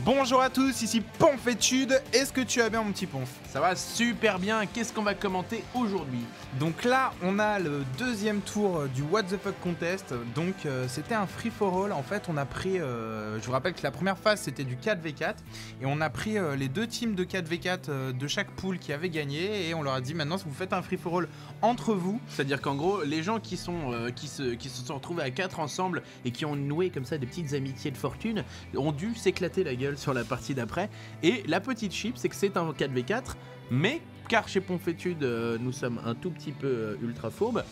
Bonjour à tous, ici Ponfétude. Est-ce que tu vas bien, mon petit Ponf? Ça va super bien. Qu'est-ce qu'on va commenter aujourd'hui? Donc là, on a le deuxième tour du What the Fuck Contest. Donc c'était un free for all. En fait, on a pris, je vous rappelle que la première phase c'était du 4v4 et on a pris les deux teams de 4v4 de chaque pool qui avaient gagné et on leur a dit maintenant, si vous faites un free for all entre vous, c'est-à-dire qu'en gros, les gens qui se sont retrouvés à 4 ensemble et qui ont noué comme ça des petites amitiés de fortune ont dû s'éclater la gueule sur la partie d'après. Et la petite chip, c'est que c'est un 4v4, mais car chez Ponfétude, nous sommes un tout petit peu ultra fourbe.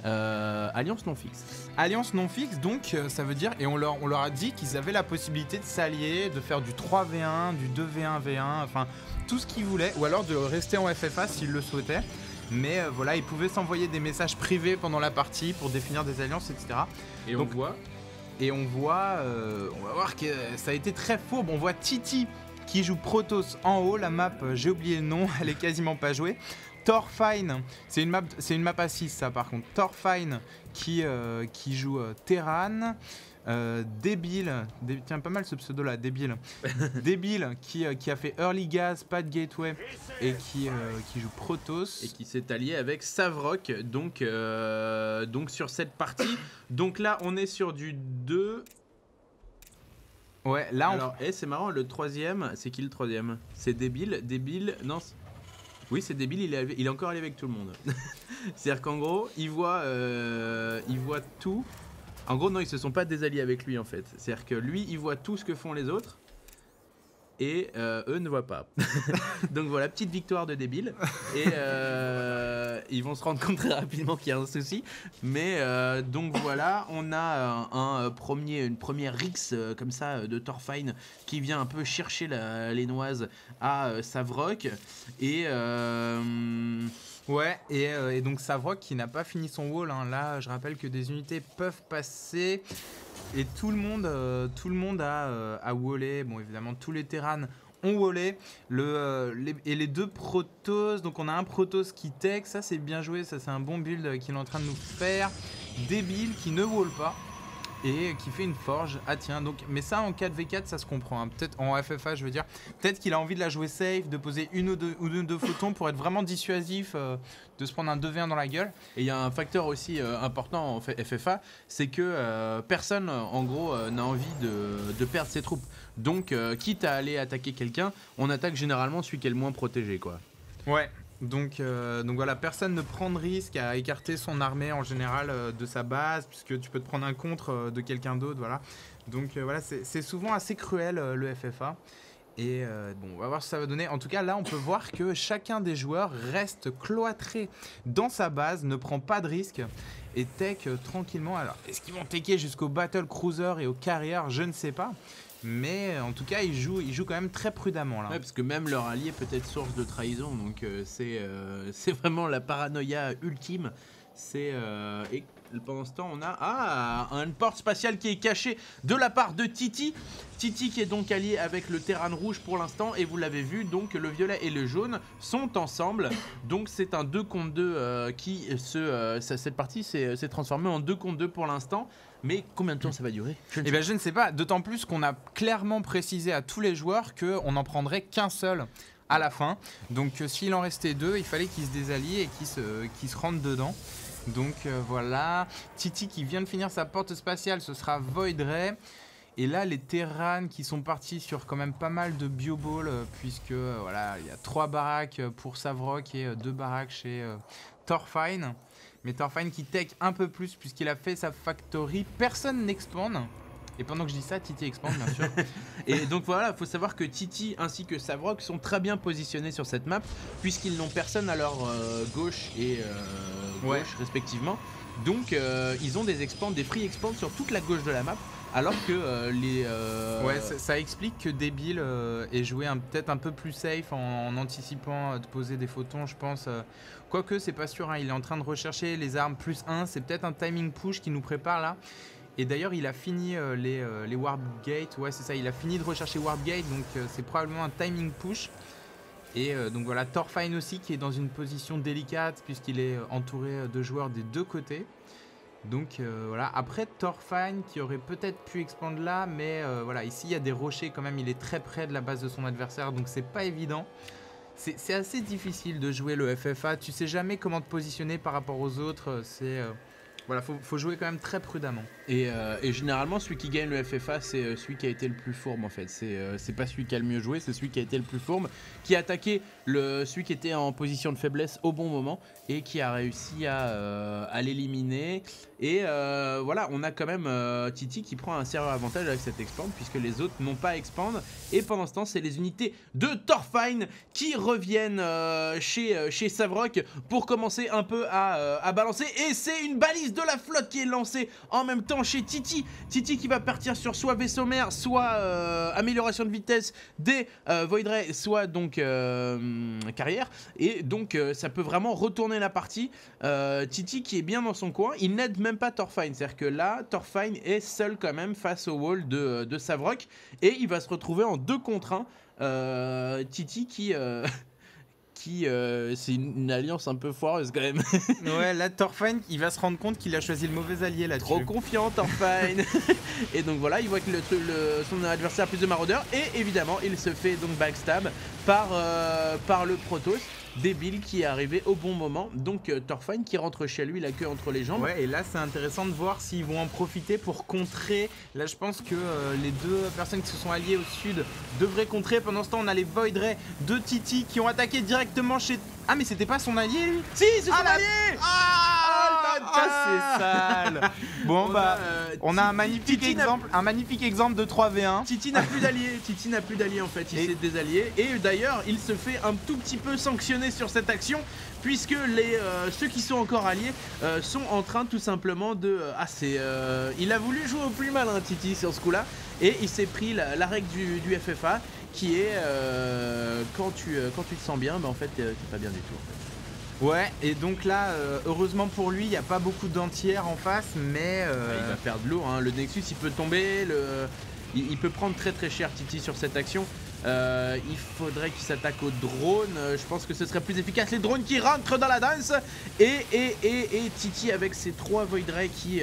Alliance non fixe. Alliance non fixe, donc ça veut dire, et on leur a dit qu'ils avaient la possibilité de s'allier, de faire du 3v1, du 2v1v1, enfin tout ce qu'ils voulaient, ou alors de rester en FFA s'ils le souhaitaient. Mais voilà, ils pouvaient s'envoyer des messages privés pendant la partie pour définir des alliances, etc. Et donc, on va voir que ça a été très fourbe. On voit Titi qui joue Protoss en haut. La map, j'ai oublié le nom, elle est quasiment pas jouée. Thorfine, c'est une map à 6 ça par contre. Thorfine qui joue Terran. Débile, tiens pas mal ce pseudo là, Débile. Débile qui a fait Early Gas, pas de Gateway et qui joue Protoss. Et qui s'est allié avec Savrok, donc sur cette partie. Donc là on est sur du 2. Ouais, là on... Alors, c'est marrant, le troisième, c'est qui le troisième? C'est Débile, non. Oui, c'est Débile, il est encore allé avec tout le monde. C'est-à-dire qu'en gros, il voit tout. En gros, non, ils se sont pas désalliés avec lui en fait. C'est-à-dire que lui, il voit tout ce que font les autres et eux ne voient pas. Donc voilà, petite victoire de Débile. Et ils vont se rendre compte très rapidement qu'il y a un souci. Mais donc voilà, on a une première rixe comme ça de Thorfine qui vient un peu chercher les noises à Savrok. Et... Ouais, et donc Savrok qui n'a pas fini son wall, hein. Là je rappelle que des unités peuvent passer et tout le monde a wallé. Bon, évidemment tous les Terrans ont wallé et les deux Protoss. Donc on a un Protoss qui tech, ça c'est bien joué, ça c'est un bon build qu'il est en train de nous faire. Débile qui ne wall pas et qui fait une forge. Ah tiens, donc, mais ça en 4v4 ça se comprend, hein. Peut-être en FFA je veux dire, peut-être qu'il a envie de la jouer safe, de poser une ou deux photons pour être vraiment dissuasif, de se prendre un 2v1 dans la gueule. Et il y a un facteur aussi important en FFA, c'est que personne en gros n'a envie de perdre ses troupes. Donc quitte à aller attaquer quelqu'un, on attaque généralement celui qui est le moins protégé quoi. Ouais. Donc voilà, personne ne prend de risque à écarter son armée en général de sa base, puisque tu peux te prendre un contre de quelqu'un d'autre, voilà. Donc voilà, c'est souvent assez cruel le FFA. Et bon, on va voir ce que ça va donner. En tout cas, là, on peut voir que chacun des joueurs reste cloîtré dans sa base, ne prend pas de risque et tech tranquillement. Alors, est-ce qu'ils vont techer jusqu'au Battle Cruiser et au Carrier? Je ne sais pas. Mais en tout cas, ils jouent quand même très prudemment là. Ouais, parce que même leur allié peut être source de trahison, donc c'est vraiment la paranoïa ultime. Et pendant ce temps, on a une porte spatiale qui est cachée de la part de Titi. Titi qui est donc allié avec le Terran rouge pour l'instant. Et vous l'avez vu, donc le violet et le jaune sont ensemble. Donc c'est un 2 contre 2 cette partie s'est transformée en 2 contre 2 pour l'instant. Mais combien de temps ça va durer? Je ne sais pas, d'autant plus qu'on a clairement précisé à tous les joueurs qu'on n'en prendrait qu'un seul à la fin. Donc s'il en restait deux, il fallait qu'ils se désallient et qu'ils se rentrent dedans. Donc voilà, Titi qui vient de finir sa porte spatiale, ce sera Void Ray. Et là, les Terrans qui sont partis sur quand même pas mal de bio-ball, puisque voilà, il y a 3 baraques pour Savrok et 2 baraques chez Thorfine. Mais Thorfine qui tech un peu plus puisqu'il a fait sa factory. Personne n'expande. Et pendant que je dis ça, Titi expande bien sûr. Et donc voilà, il faut savoir que Titi ainsi que Savrok sont très bien positionnés sur cette map puisqu'ils n'ont personne à leur gauche et gauche respectivement. Donc ils ont des free expands sur toute la gauche de la map. Alors que Ouais, ça explique que Débile ait joué peut-être un peu plus safe en anticipant de poser des photons, je pense. Quoique, c'est pas sûr, hein, il est en train de rechercher les armes plus 1. C'est peut-être un timing push qui nous prépare là. Et d'ailleurs, il a fini les Warp Gate. Ouais, c'est ça. Il a fini de rechercher Warp Gate. Donc, c'est probablement un timing push. Et donc voilà, Thorfinn aussi qui est dans une position délicate puisqu'il est entouré de joueurs des deux côtés. Donc voilà, après Thorfinn qui aurait peut-être pu expandre là, mais voilà, ici il y a des rochers quand même, il est très près de la base de son adversaire, donc c'est pas évident. C'est assez difficile de jouer le FFA, tu sais jamais comment te positionner par rapport aux autres, voilà, faut jouer quand même très prudemment. Et généralement, celui qui gagne le FFA, c'est celui qui a été le plus fourbe en fait. C'est pas celui qui a le mieux joué, c'est celui qui a été le plus fourbe, qui a attaqué celui qui était en position de faiblesse au bon moment et qui a réussi à l'éliminer. Et voilà, on a quand même Titi qui prend un sérieux avantage avec cette expand puisque les autres n'ont pas expand. Et pendant ce temps, c'est les unités de Thorfinn qui reviennent chez Savrok pour commencer un peu à balancer. Et c'est une balise de la flotte qui est lancée en même temps chez Titi. Titi qui va partir sur soit vaisseau mère, soit amélioration de vitesse des Void Ray, soit donc carrière. Et donc ça peut vraiment retourner la partie. Titi qui est bien dans son coin, il n'aide même pas Thorfinn. C'est-à-dire que là, Thorfinn est seul quand même face au wall de Savrok. Et il va se retrouver en 2 contre 1. Titi qui... c'est une alliance un peu foireuse quand même. Ouais, là Thorfinn il va se rendre compte qu'il a choisi le mauvais allié là-dessus. Trop confiant Thorfinn. Et donc voilà, il voit que son adversaire a plus de maraudeurs. Et évidemment, il se fait donc backstab par le Protoss. Débile qui est arrivé au bon moment. Donc Thorfinn qui rentre chez lui la queue entre les jambes. Ouais, et là c'est intéressant de voir s'ils vont en profiter pour contrer. Là je pense que les deux personnes qui se sont alliées au sud devraient contrer. Pendant ce temps on a les Void Ray de Titi qui ont attaqué directement chez... Ah mais c'était pas son allié lui? Si, c'est son allié. C'est sale. Bon on a un magnifique exemple de 3v1. Titi n'a plus d'alliés. Titi n'a plus d'alliés en fait, il s'est désallié. Et d'ailleurs il se fait un tout petit peu sanctionner sur cette action puisque ceux qui sont encore alliés sont en train tout simplement de... il a voulu jouer au plus malin Titi sur ce coup là. Et il s'est pris la règle du FFA qui est quand tu te sens bien, en fait t'es pas bien du tout en fait. Ouais, et donc là, heureusement pour lui, il n'y a pas beaucoup d'entières en face, mais... Il va perdre l'eau, hein. Le Nexus il peut tomber, il peut prendre très très cher Titi sur cette action. Il faudrait qu'il s'attaque aux drones, je pense que ce serait plus efficace, les drones qui rentrent dans la danse. Et Titi avec ses 3 Void Ray qui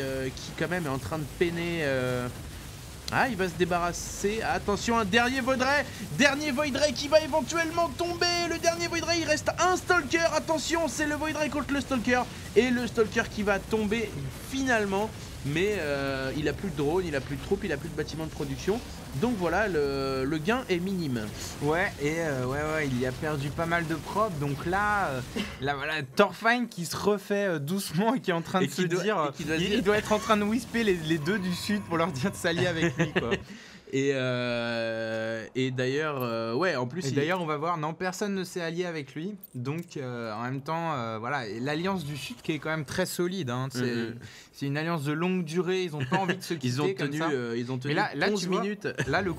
quand même est en train de peiner... Ah, il va se débarrasser. Attention, un dernier Void Ray. Dernier Void Ray qui va éventuellement tomber. Le dernier Void Ray, il reste un Stalker. Attention, c'est le Void Ray contre le Stalker. Et le Stalker qui va tomber finalement. Mais il a plus de drone, il a plus de troupes, il a plus de bâtiments de production. Donc voilà, le gain est minime. Ouais, et ouais, il y a perdu pas mal de prop. Donc là voilà, Thorfinn qui se refait doucement et qui est en train de se dire... Il doit être en train de whisper les deux du sud pour leur dire de s'allier avec lui, quoi. Et d'ailleurs, ouais, en plus... Et d'ailleurs, on va voir, non, personne ne s'est allié avec lui. Donc, en même temps, voilà, l'alliance du Sud qui est quand même très solide. Hein, c'est une alliance de longue durée, ils n'ont pas envie de se quitter ils ont tenu Mais là, 11 minutes. Là, le coup